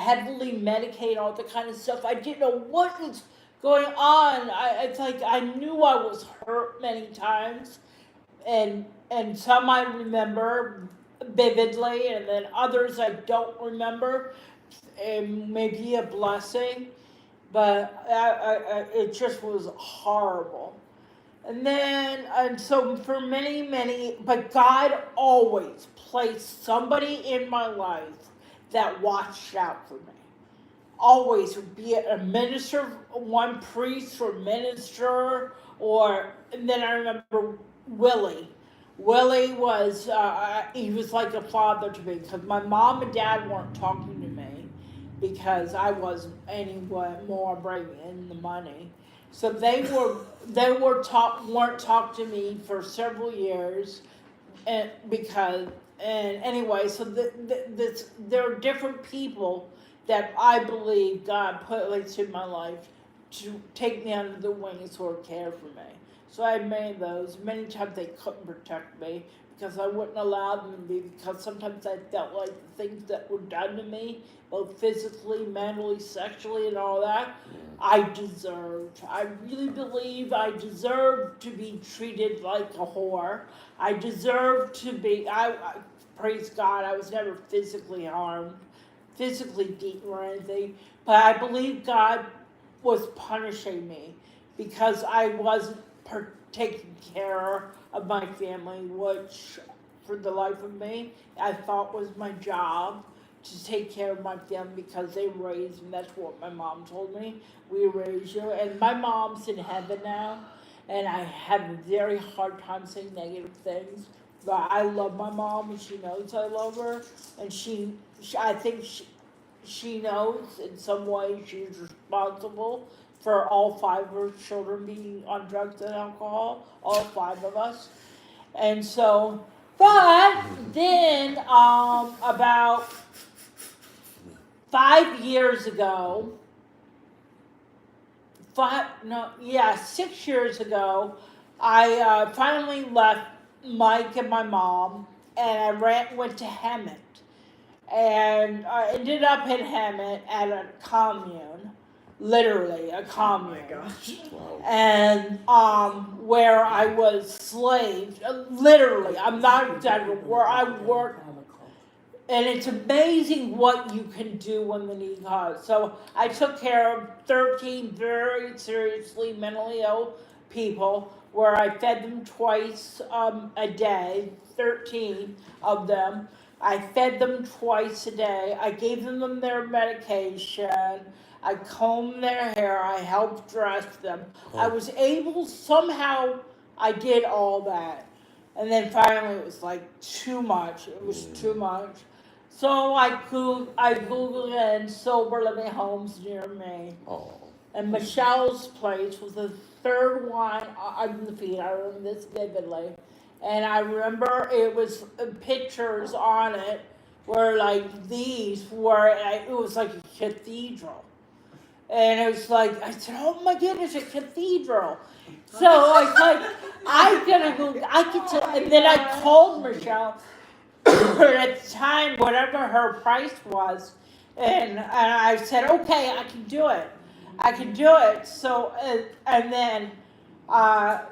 heavily medicate, all the kind of stuff. I didn't know what was going on. It's like I knew I was hurt many times, and some I remember vividly, and then others I don't remember. And maybe a blessing, but it just was horrible. And so for many, but God always placed somebody in my life that watched out for me. Always, be it a minister, one priest or minister, and then I remember Willie. Willie was, he was like a father to me, because my mom and dad weren't talking to me because I wasn't anymore bringing in the money. So weren't talk to me for several years, and anyway, so there are different people that I believe God put in my life to take me under the wings or care for me. So I made those. Many times they couldn't protect me because I wouldn't allow them to be, because sometimes I felt like the things that were done to me, both physically, mentally, sexually, and all that, I deserved. I really believe I deserved to be treated like a whore. I deserved to be, praise God, I was never physically harmed, physically beaten or anything, but I believe God was punishing me because I wasn't taking care of my family, which for the life of me, I thought was my job, to take care of my family, because they raised me. That's what my mom told me. We raised you. And my mom's in heaven now, and I have a very hard time saying negative things. But I love my mom, and she knows I love her. And I think she knows in some way she's responsible for all 5 of her children being on drugs and alcohol, all 5 of us. And so, but then about 5 years ago, 6 years ago, I finally left Mike and my mom, and I went to Hemet. And I ended up in Hemet at a commune, literally a commune. Oh my gosh. Wow. And where I was slaved, literally, I'm not exaggerating, where I worked. And it's amazing what you can do when the need calls. So I took care of 13 very seriously mentally ill people, where I fed them twice a day, 13 of them. I fed them twice a day. I gave them their medication. I combed their hair. I helped dress them. I was able, somehow I did all that. And then finally it was like too much. It was too much. So I Googled in sober living homes near me. Oh. And Michelle's place was the third one on the feed. I remember this vividly. And I remember it was pictures on it where like these were, it was like a cathedral. And it was like, I said, oh my goodness, a cathedral. So I was like, and then I called Michelle at the time, whatever her price was. And I said, okay, I can do it. So, and then,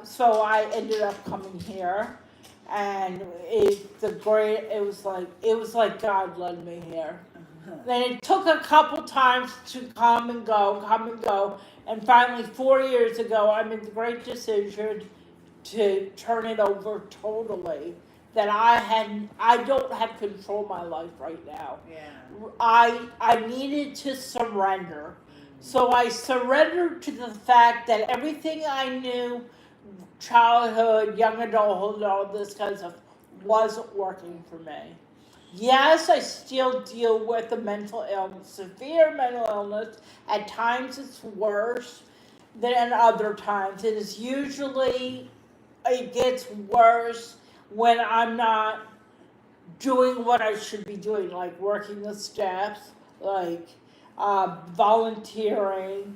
so I ended up coming here, and it was like God led me here. Then it took a couple times to come and go, and finally 4 years ago, I made the great decision to turn it over totally. That I don't have control of my life right now. Yeah. I needed to surrender. So I surrendered to the fact that everything I knew, childhood, young adulthood, all this kind of stuff, wasn't working for me. Yes, I still deal with a mental illness, severe mental illness. At times it's worse than other times. It gets worse when I'm not doing what I should be doing, like working the steps, like volunteering,